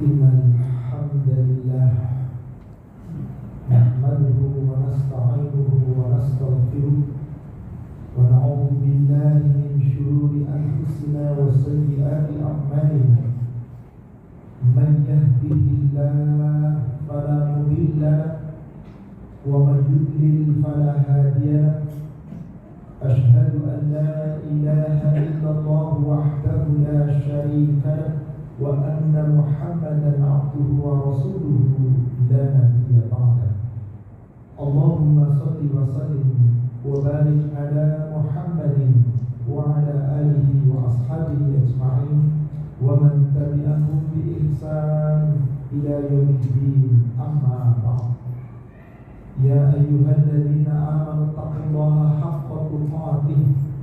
إن الحمد لله نحمده ونستعينه ونستغفره ونعوذ بالله من شرور أنفسنا وسيئات أعمالنا من يهده الله فلا مضل له ومن يضلل فلا هادي له أشهد أن لا إله إلا الله وحده لا شريك له وأن محمدا عبده ورسوله لا نبي بعده اللهم صل وسلم وبارك على محمد وعلى آله وأصحابه أجمعين ومن تبعهم بإحسان إلى يوم الدين أما بعد يا أيها الذين آمنوا اتقوا الله حق تقاته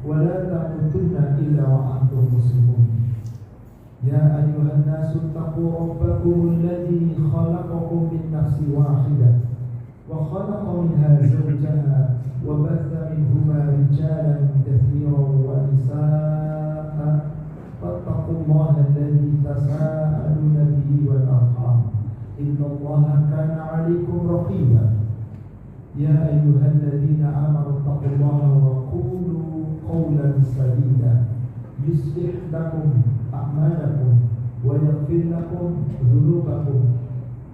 ولا تموتن إلا وأنتم مسلمون يا أيها الناس اتقوا ربكم الذي خلقكم من نفس واحدة وخلق منها زوجها وبث منهما رجالا كثيرا ونساء فاتقوا الله الذي تساءلون به والأرحام إن الله كان عليكم رقيبا يا أيها الذين آمنوا اتقوا الله وقولوا قولا سديدا يصلح لكم أعمالكم ويغفر لكم ذنوبكم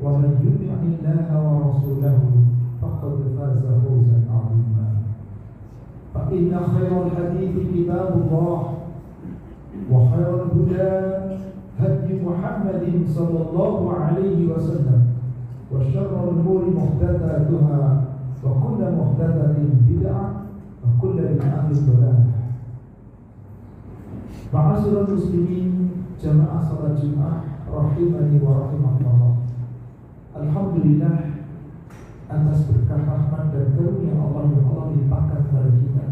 ومن يطع الله ورسوله فقد فاز فوزا عظيما فإن خير الحديث كتاب الله وخير الهدى هدي محمد صلى الله عليه وسلم وشر الأمور محدثاتها وكل محدثة بدعة وكل بدعة ضلالة. Ma'asyiral muslimin jamaah salat Jumat rahimani wa rahimakumullah. Alhamdulillah atas berkah rahmat dan karunia Allah yang Allah limpahkan kepada kita.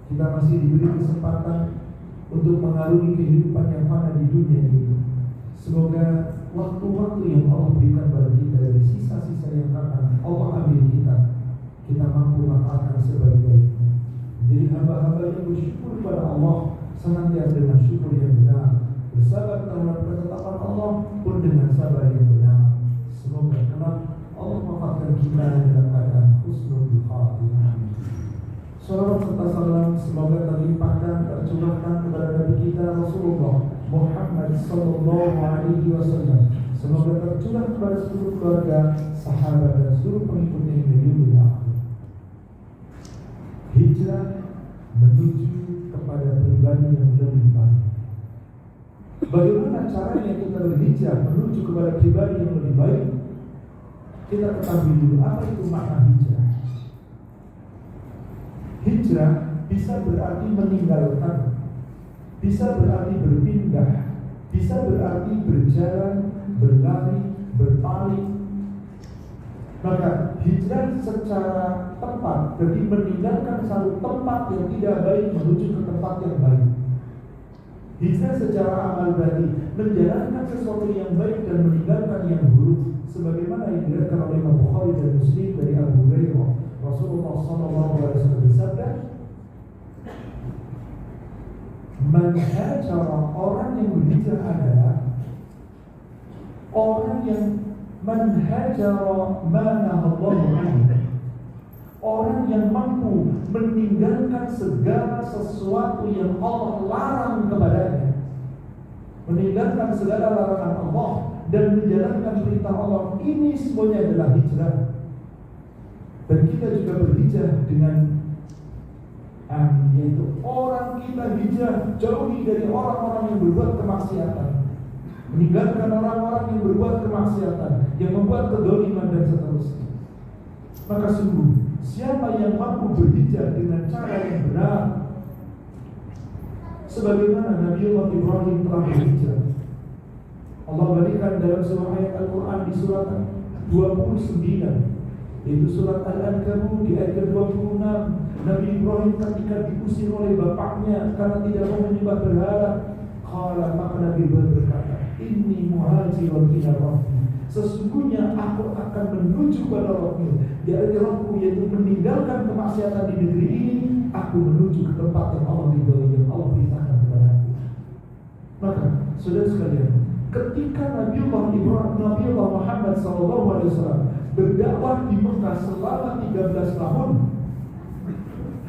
Kita masih diberi kesempatan untuk mengarungi kehidupan yang fana di dunia ini. Semoga waktu-waktu yang Allah berikan kepada kita dari sisa-sisa yang akan Allah ambil kita mampu manfaatkan sebaik-baiknya. Jadi hamba-hamba yang bersyukur kepada Allah senantiasa dengan syukur yang benar, bersabar terhadap ketetapan Allah pun dengan sabar yang benar. Semoga kelak Allah mewafatkan kita dalam keadaan husnul khatimah. Salawat serta salam semoga terlimpahkan tercurahkan kepada Nabi kita Rasulullah Muhammad sallallahu alaihi wasallam. Semoga tercurah kepada seluruh keluarga, sahabat dan seluruh pengikutnya hingga yaumil akhir. Hijrah menuju kepada pribadi yang lebih baik. Bagaimana caranya kita berhijrah menuju kepada pribadi yang lebih baik? Kita ketahui dulu apa itu makna hijrah. Hijrah bisa berarti meninggalkan, bisa berarti berpindah, bisa berarti berjalan, berlari, berpaling. Maka hijrah secara tepat berarti meninggalkan satu tempat yang tidak baik menuju ke tempat yang baik. Hijrah secara amal berarti menjalankan sesuatu yang baik dan meninggalkan yang buruk. Sebagaimana yang diriwayatkan oleh Imam Bukhari dan Muslim dari Abu Hurairah, Rasulullah SAW bersabda, "Man hajara," orang yang berhijrah adalah orang yang man hajara ma nahallahu anhu, orang yang mampu meninggalkan segala sesuatu yang Allah larang kepadanya, meninggalkan segala larangan Allah dan menjalankan perintah Allah. Ini semuanya adalah hijrah. Dan kita juga berhijrah dengan yaitu orang kita hijrah jauhi dari orang-orang yang berbuat kemaksiatan, meninggalkan orang-orang yang berbuat kemaksiatan, yang membuat kedoliman dan seterusnya. Maka sungguh siapa yang mampu berhijrah dengan cara yang benar, sebagaimana Nabi Allah Ibrahim telah berhijrah. Allah berikan dalam sebuah ayat Al-Quran di surat 29, yaitu surat Al-Ankabut di ayat ke-26. Nabi Ibrahim ketika diusir oleh bapaknya karena tidak mau menyembah berhala, maka Nabi Ibrahim berkata, "Inni muhajirun ila Rabbi." Sesungguhnya aku akan menuju kepada Rabbku, yaitu Rabbku, yaitu meninggalkan kemaksiatan di negeri ini. Aku menuju ke tempat yang Allah ridhoi, yang Allah perintahkan kepada aku. Maka, saudara sekalian, Ketika Nabiullah Muhammad SAW berdakwah di Mekah selama 13 tahun,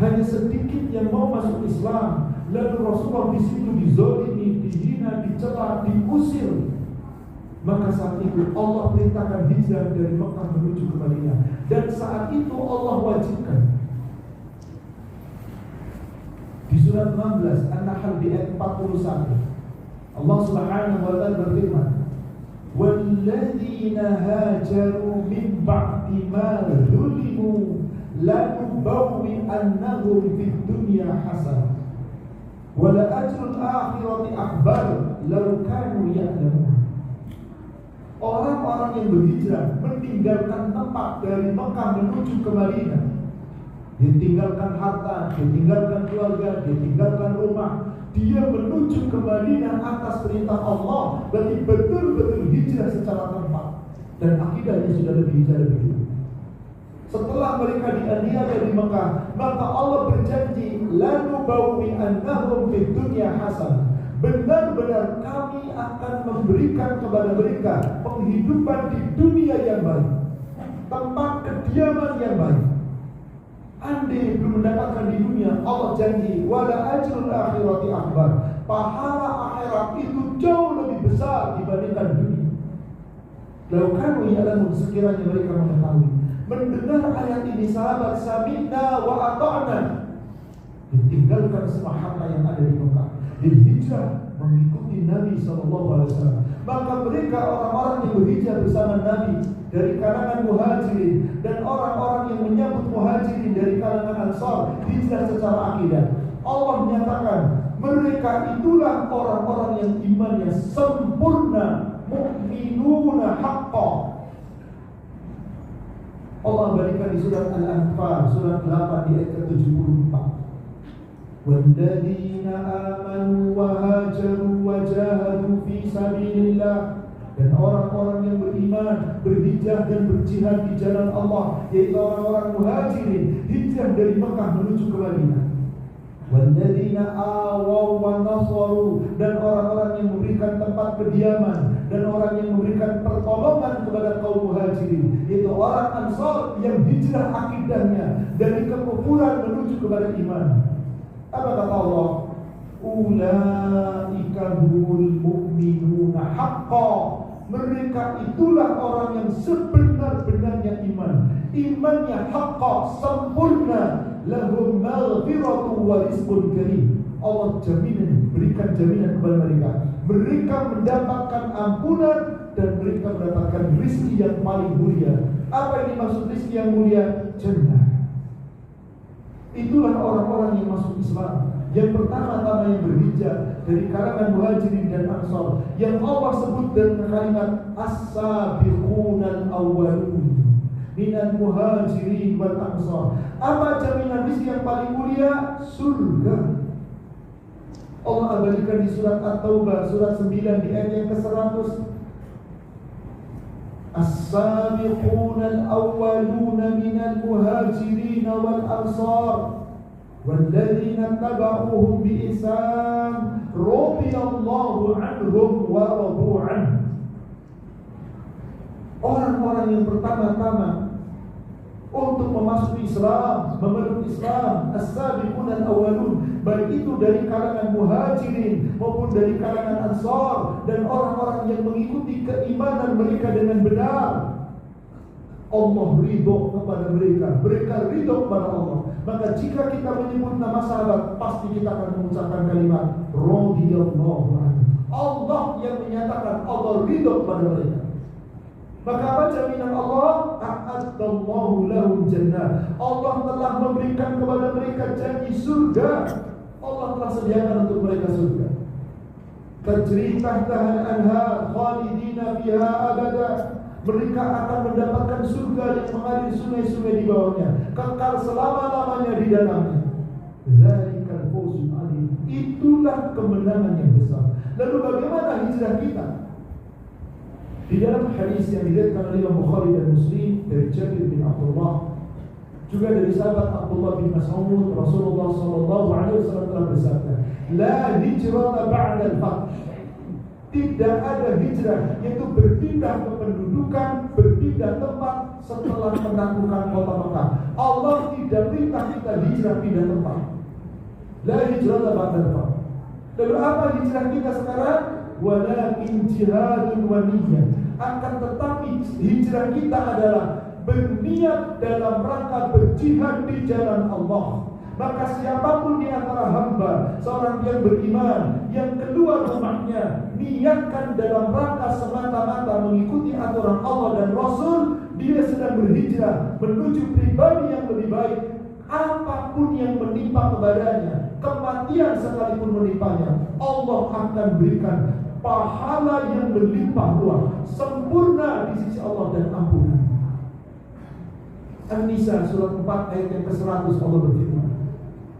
hanya sedikit yang mau masuk Islam. Lalu Rasulullah di situ dizolimi, dihina, dicela, diusir. Maka saat itu Allah perintahkan hijrah dari Mekah menuju ke Madinah. Dan saat itu Allah wajibkan. Di surat 16 An-Nahl di ayat 41, Allah Subhanahu wa ta'ala berfirman, وَالَّذِينَ هَاجَرُوا مِنْ بَعْدِ مَا ظُلِمُوا لَنُبَوِّئَنَّهُمْ فِي الدُّنْيَا حَسَنَةً وَلَأَجْرُ الْآخِرَةِ أَكْبَرُ لَوْ كَانُوا يَعْلَمُونَ. Orang-orang yang berhijrah meninggalkan tempat dari Mekah menuju ke Madinah, ditinggalkan harta, ditinggalkan keluarga, ditinggalkan rumah, dia menuju ke Madinah atas perintah Allah. Berarti betul-betul hijrah secara tempat. Dan akidahnya sudah lebih hijrah lebih dulu. Setelah mereka dianiaya di Mekah, maka Allah berjanji, لَنُبَوِّئَنَّهُمْ فِي الدُّنْيَا حَسَنَةً. Benar-benar kami akan memberikan kepada mereka penghidupan di dunia yang baik, tempat kediaman yang baik. Andai belum mendapatkan di dunia, Allah janji, wala ajrul akhirati akbar. Pahala akhirat itu jauh lebih besar dibandingkan dunia. Lau kanu ya'lamun, sekiranya mereka mengetahui. Mendengar ayat ini sahabat, sami'na wa ata'na, ditinggalkan semua harta yang ada di Mekah, berhijrah mengikuti Nabi SAW. Maka mereka orang-orang yang berhijrah bersama Nabi dari kalangan muhajirin, dan orang-orang yang menyambut muhajirin dari kalangan ansar, hijrah secara akidah. Allah menyatakan mereka itulah orang-orang yang imannya sempurna, mu'minuna haqqan. Allah berikan di surat Al-Anfal surat 8 di ayat ke-74. وَالَّذِينَ آمَنُوا وَهَاجَرُوا وَجَاهَدُوا فِي سَبِيلِ اللَّهِ. Dan orang-orang yang beriman, berhijrah dan berjihad di jalan Allah, yaitu orang-orang muhajirin, hijrah dari Mekah menuju ke Madinah. وَالَّذِينَ آوَوْا وَنَصَرُوا. Dan orang-orang yang memberikan tempat kediaman dan orang yang memberikan pertolongan kepada kaum muhajirin, yaitu orang Ansar yang hijrah akidahnya dari kekufuran menuju kepada iman. Apa kata Allah? Ulaika humul mu'minuna haqqan. Mereka itulah orang yang sebenar-benarnya iman. Imannya haqqan, sempurna. Lahum maghfiratu wa rizqun karim. Allah jaminan, berikan jaminan kepada mereka. Mereka mendapatkan ampunan dan mereka mendapatkan rizki yang paling mulia. Apa ini maksud rizki yang mulia? Jannah. Itulah orang-orang yang masuk Islam. Yang pertama-tama yang berhijrah dari kalangan muhajirin dan ansar, yang Allah sebut dengan kalimat as-sabiqunal awwalun minal muhajirin wal ansar. Apa jaminan rizki yang paling mulia? Surga. Allah abadikan di surat At-Taubah surat 9 di ayat yang ke-100. As-sabiqunal awwaluna minal muhajirin wal ansar walladzina tabauhum bi ihsan radhiyallahu anhum wa radu anhu. Orang-orang yang pertama-tama untuk memasuki Islam, memeluk Islam, as-sabiqun al-awwalun, baik itu dari kalangan muhajirin maupun dari kalangan ansar, dan orang-orang yang mengikuti keimanan mereka dengan benar. Allah ridho kepada mereka, mereka ridho kepada Allah. Maka jika kita menyebut nama sahabat, pasti kita akan mengucapkan kalimat radhiyallahu anhu. Allah yang menyatakan Allah ridho kepada mereka. Maka apa jaminan Allah? A'addallahu lahum jannah. Allah telah memberikan kepada mereka janji surga. Allah telah sediakan untuk mereka surga. Tajri tahtaha al-anhar khalidina fiha abada. Mereka akan mendapatkan surga yang mengalir sungai-sungai di bawahnya, kekal selama-lamanya di dalamnya. Dzalikal fawzul adzim. Itulah kemenangan yang besar. Lalu bagaimana hijrah kita? Di dalam hadis yang diriwayatkan oleh Imam Bukhari dan Muslim dari Jabir bin Abdullah, juga dari sahabat Abdullah bin Mas'ud, Rasulullah sallallahu alaihi wasallam telah bersabda, "La hijrata ba'da al-fath." Tidak ada hijrah, yaitu berpindah kependudukan, berpindah tempat setelah menaklukkan kota Mekah. Allah tidak perintah kita hijrah pindah tempat. La hijrah ba'dal fath. Lalu apa hijrah kita sekarang? Walakin jihadun wa niyyah. Akan tetapi hijrah kita adalah berniat dalam rangka berjihad di jalan Allah. Maka siapapun di antara hamba, seorang yang beriman, yang keluar rumahnya, niatkan dalam rangka semata-mata mengikuti aturan Allah dan Rasul, dia sedang berhijrah menuju pribadi yang lebih baik. Apapun yang menimpa kepadanya, kematian sekalipun menimpanya, Allah akan berikan pahala yang berlimpah ruah, sempurna di sisi Allah dan ampunan. An-Nisa surat 4 ayat yang ke-100 Allah berfirman,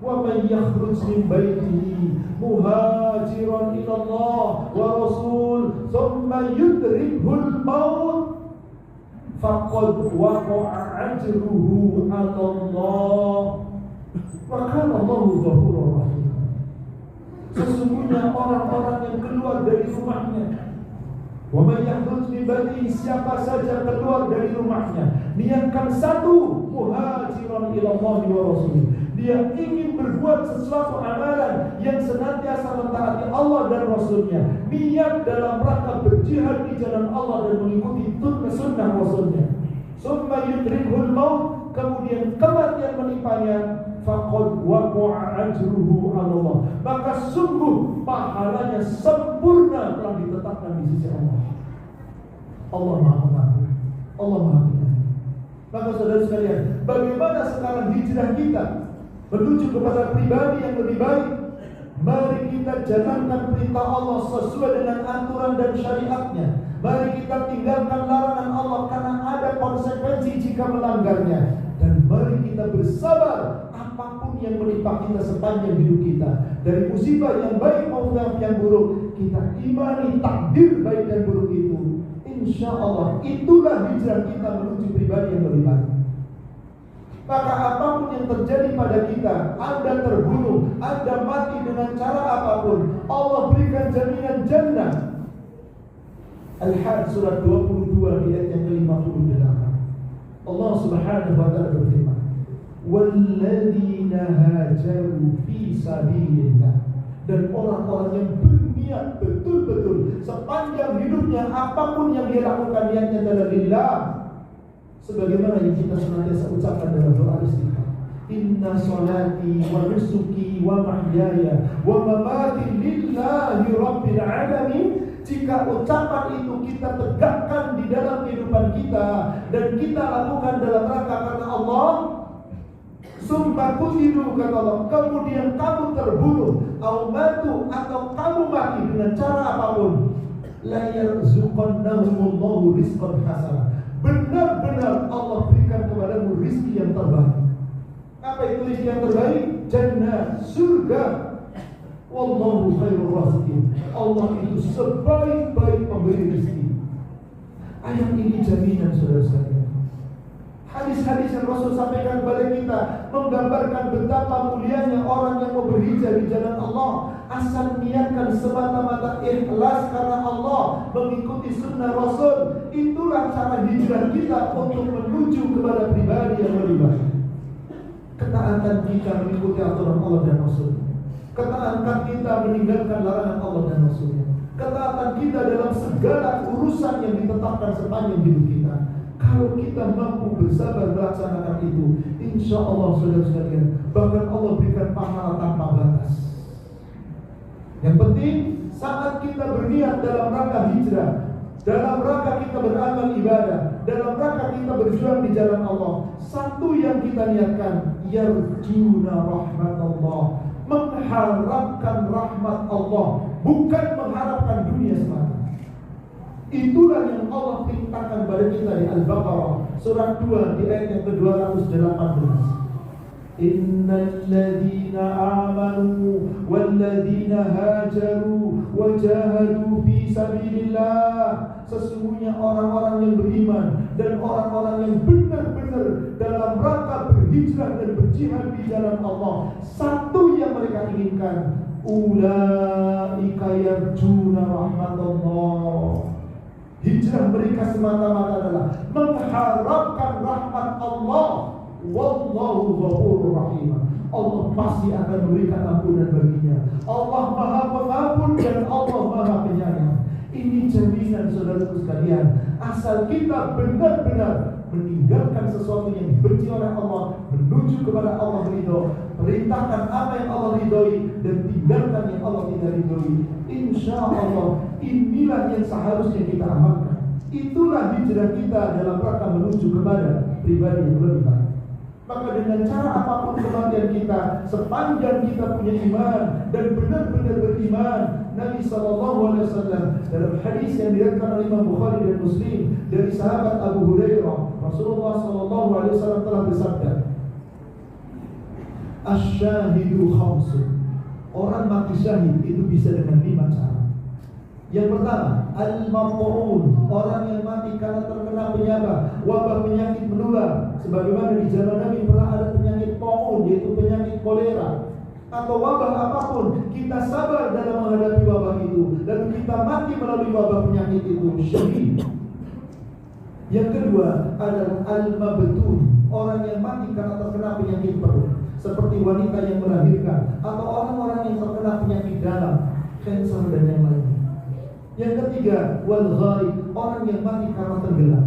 wa man yakhruj min baitihi muhajiran ila Allah wa rasul thumma yudrikul maut faqad waqa'a ajruhu 'ala Allah wa kana Allahu ghafurur rahim. Sesungguhnya orang-orang yang keluar dari rumahnya, wa man yakhruj min baitihi, siapa saja keluar dari rumahnya, niatkan satu, muhajiran ila Allah wa rasul, dia ingin berbuat sesuatu amalan yang senantiasa mentaati Allah dan Rasulnya, niat dalam rangka berjihad di jalan Allah dan mengikuti sunnah Rasulnya. Summa yudrikul maut, kemudian kematian menimpanya, faqad waqa'a ajruhu 'ala Allah, maka sungguh pahalanya sempurna telah ditetapkan di sisi Allah. Allah Maha Mengetahui, Allah Maha Pengasih. Maka saudara sekalian, bagaimana sekarang hijrah kita menuju kepada pribadi yang lebih baik? Mari kita jalankan perintah Allah sesuai dengan aturan dan syariatnya. Mari kita tinggalkan larangan Allah karena ada konsekuensi jika melanggarnya. Dan mari kita bersabar apapun yang menimpa kita sepanjang hidup kita, dari musibah yang baik maupun yang buruk. Kita imani takdir baik dan buruk itu. Insya Allah itulah hijrah kita menuju pribadi yang lebih baik. Maka apapun yang terjadi pada kita, Anda terbunuh, Anda mati dengan cara apapun, Allah berikan jaminan jannah. Al-Hajj surat 22 di ayat yang ke-58. Allah Subhanahu wa ta'ala berfirman, "Walladzina hajaru fi sabilillah." Dan orang-orang yang berniat betul-betul sepanjang hidupnya, apapun yang dia lakukan niatnya adalah lillah. Sebagaimana yang kita senantiasa ucapkan dalam doa istighfar, inna sholati wa nusuki wa mahyaya wa mamati lillahi rabbil alamin. Jika ucapan itu kita tegakkan di dalam kehidupan kita dan kita lakukan dalam rangka karena Allah, summa kutilu, kata Allah, kemudian kamu terbunuh, au matu, atau kamu mati dengan cara apapun, la yarzuqannahumullahu rizqan hasanah. Benar-benar Allah berikan kepadamu rizki yang terbaik. Apa itu rizki yang terbaik? Jannah, surga. Wallahu khairur raziqin. Allah itu sebaik-baik pemberi rizki. Ayat ini jaminan, saudara-saudara. Hadis-hadis yang Rasul sampaikan kepada kita menggambarkan betapa mulianya orang yang mau berhijrah di jalan Allah. Asal niatkan semata-mata ikhlas karena Allah, mengikuti sunnah Rasul. Itulah cara hijrah kita untuk menuju kepada pribadi yang lebih baik. Ketaatan kita mengikuti aturan Allah dan Rasul. Ketaatan kita meninggalkan larangan Allah dan Rasulnya. Ketaatan kita dalam segala urusan yang ditetapkan sepanjang hidup kita. Kalau kita mampu bersabar melaksanakan itu, insya Allah saudara sekalian, bahkan Allah berikan pahala tanpa batas. Yang penting saat kita berniat dalam rangka hijrah, dalam rangka kita beramal ibadah, dalam rangka kita berjuang di jalan Allah, satu yang kita niatkan, yarjuna rahmatullah, mengharapkan rahmat Allah, bukan mengharapkan dunia semata. Itulah yang Allah perintahkan kepada kita di Al-Baqarah surat 2 di ayat yang ke-218. Innal ladzina amanu wal ladzina hajaru wa jahadu fi sabilillah. Sesungguhnya orang-orang yang beriman dan orang-orang yang benar-benar dalam rangka berhijrah dan berjihad di jalan Allah, satu yang mereka inginkan, ulaika yarjuna rahmatullah. Hijrah mereka semata-mata adalah mengharapkan rahmat Allah. Wallahu ghafurur rahim. Allah pasti akan memberikan ampunan baginya. Allah Maha Pengampun dan Allah Maha Penyayang. Ini jaminan saudaraku sekalian. Asal kita benar-benar meninggalkan sesuatu yang dibenci oleh Allah, menuju kepada Allah ridho, perintahkan apa yang Allah ridhoi dan tinggalkan yang Allah tidak ridhoi. Insya Allah inilah yang seharusnya kita amalkan. Itulah hijrah kita dalam rangka menuju kepada pribadi yang lebih baik. Maka dengan cara apapun kematian kita, sepanjang kita punya iman dan benar-benar beriman, Nabi SAW dalam hadis yang diriwayatkan oleh Imam Bukhari dan Muslim dari sahabat Abu Hurairah, Rasulullah SAW telah bersabda, "Asy-syahidu khamsun." Orang mati syahid itu bisa dengan 5 cara. Yang pertama, al-maq'un, orang yang mati karena terkena wabah penyakit menular. Sebagaimana di zaman Nabi pernah ada penyakit ta'un, yaitu penyakit kolera atau wabah apapun. Kita sabar dalam menghadapi wabah itu, dan kita mati melalui wabah penyakit itu, syahid. Yang kedua adalah al-mabtun, orang yang mati karena terkena penyakit perut, seperti wanita yang melahirkan atau orang-orang yang terkena penyakit dalam, kanker dan yang lainnya. Yang ketiga, wal gharib, orang yang mati karena tenggelam.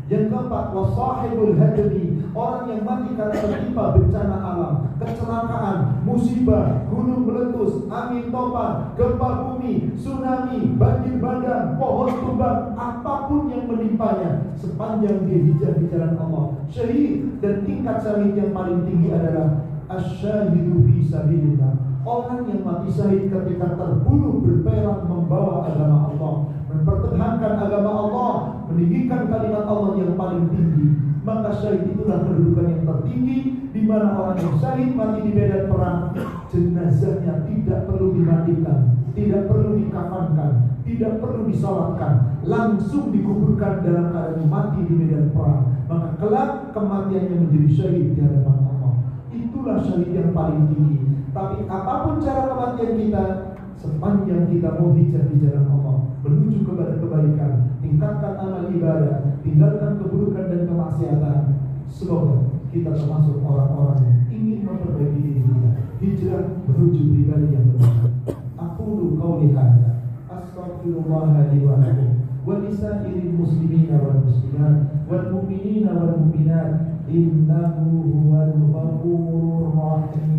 Yang keempat, wasahibul hadmi, orang yang mati karena tertimpa bencana alam, kecelakaan, musibah, gunung meletus, angin topan, gempa bumi, tsunami, banjir bandang, pohon tumbang, apapun yang menimpanya sepanjang dia hijrah di jalan Allah. Syahid, dan tingkat syahid yang paling tinggi adalah asy-syahidu fi sabilillah, orang yang mati syahid ketika terbunuh berperang membawa agama Allah, mempertahankan agama Allah, meninggikan kalimat Allah yang paling tinggi. Maka syahid itulah kedudukan yang tertinggi, di mana orang yang syahid mati di medan perang, jenazahnya tidak perlu dimandikan, tidak perlu dikafankan, tidak perlu disolatkan, langsung dikuburkan dalam keadaan mati di medan perang. Maka kelak kematiannya menjadi syahid di hadapan Allah. Itulah syahid yang paling tinggi. Tapi apapun cara kematian kita, sepanjang kita mau hijrah di jalan Allah, menuju kepada kebaikan, tingkatkan amal ibadah, tinggalkan keburukan dan kemaksiatan, semoga kita termasuk orang-orang yang ingin memperbaiki diri kita, hijrah menuju pribadi yang benar. Aqulu qauli hadza, astaghfirullah li wa lakum wa lisairil muslimina wal muslimat wal mu'minina wal mu'minat, innahu huwal ghafurur rahim.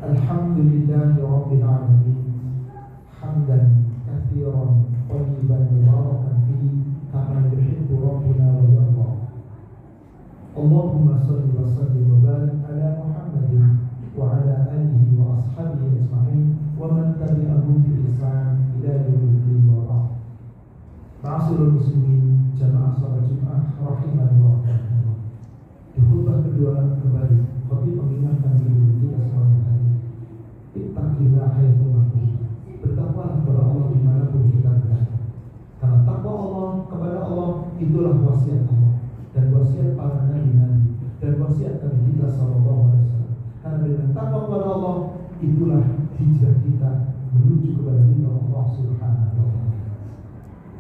Alhamdulillahi Rabbil Alamin, hamdan katsiran thayyiban mubarakan fihi kama yuhibbu Rabbuna wa yarda. Allahumma shalli wa sallim wa barik ala Muhammadin wa ala alihi wa ashabihi ajma'in wa man tabi'ahum bi ihsan ila yaumil din wa ba'd. Ma'asyiral muslimin, jamaah salat Jumat rahimani wa rahimakumullah. Di khutbah kedua kembali khatib mengingatkan diri kita semuanya. Ittaqillah haitsu bertakwa kepada Allah dimanapun kita berada. Karena takwa Allah kepada Allah itulah wasiat Allah dan wasiat para nabi-nabi dan wasiat Nabi kita sallallahu alaihi wasallam. Karena dengan takwa kepada Allah itulah hijrah kita menuju kepada ridha Allah Subhanahu wa taala.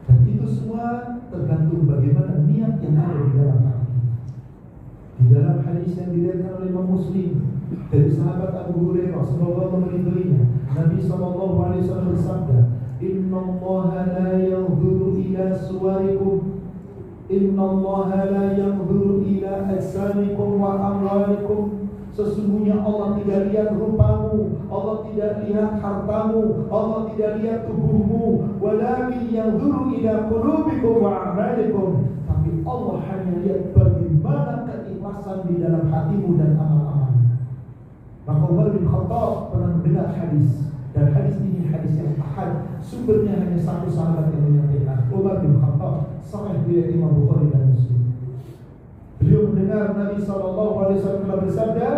Dan itu semua tergantung bagaimana niat yang ada di dalam hati kita. Di dalam hadis yang diriwayatkan oleh Imam Muslim dari sahabat Abu Hurairah, semoga Allah meridhoinya, Nabi SAW bersabda, "Innallaha la yanzuru ila suwarikum, innallaha la yanzuru ila ajsamikum wa amwalikum." Sesungguhnya Allah tidak lihat rupamu, Allah tidak lihat hartamu, Allah tidak lihat tubuhmu, walakin yanzuru ila qulubikum wa a'malikum. Tapi Allah hanya lihat bagaimana keikhlasan di dalam hatimu dan amal-amal. Maka Umar bin Khattab pernah mendengar hadis, dan hadis ini hadis yang ahad, sumbernya hanya satu sahabat yang menyampaikan, Umar bin Khattab, sahih riwayat Imam Bukhari dan Muslim. Beliau mendengar Nabi SAW telah bersabda,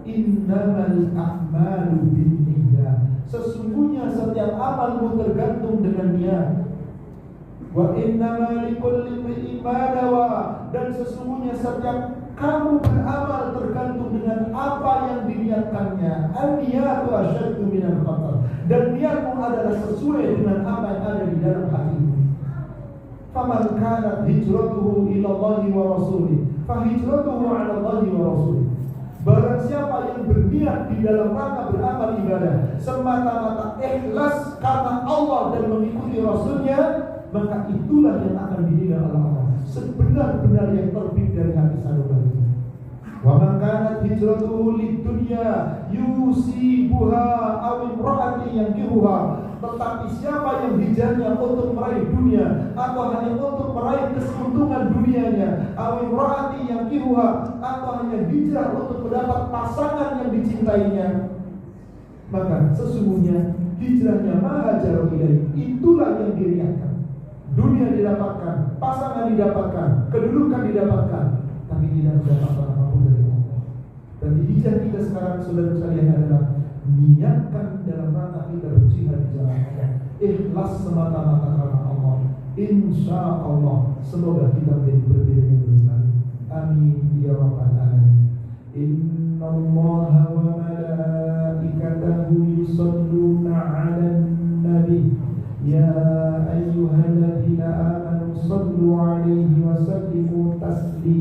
innamal a'malu binniyat. Sesungguhnya setiap amalmu tergantung dengan niat. Wa innama likulli imri'in ma nawa, dan sesungguhnya setiap kamu beramal tergantung dengan apa yang diniatkannya. An-niyatu asyaddu minal qatar, dan niatmu adalah sesuai dengan apa yang ada di dalam hatimu. Faman kanat hijratuhu ila Allahi wa rasulih, fa hijratuhu 'ala Allahi wa rasulih. Barang siapa yang berniat di dalam rangka beramal ibadah semata-mata ikhlas karena Allah dan mengikuti Rasulnya, maka itulah yang akan dinilai oleh Allah sebenar-benar yang terbit dari hati saudara. Wa man kanat hijratuhu lid-dunya yusibuha aw imra'atin yankihuha. Tetapi siapa yang hijrahnya untuk meraih dunia atau hanya untuk meraih keuntungan dunianya, aw imra'atin yankihuha, atau hanya hijrah untuk mendapat pasangan yang dicintainya, maka sesungguhnya hijrahnya mahajaru ilaih, itulah yang diriakan. Dunia didapatkan, pasangan didapatkan, kedudukan didapatkan, tapi tidak mendapatkan apapun dari Allah. Dan hijrah kita sekarang, saudara sekalian, adalah niatkan dalam rangka kita berjihad di jalan Allah, ikhlas semata-mata karena Allah. Insya Allah semoga kita menjadi berbeda yang berbeda. Amin ya rabbal alamin. Inna Allaha wa malaikatahu yusalluna 'alan nabi. Ya ayyuhalladzina amanu sallu 'alaihi wa sallimu taslima.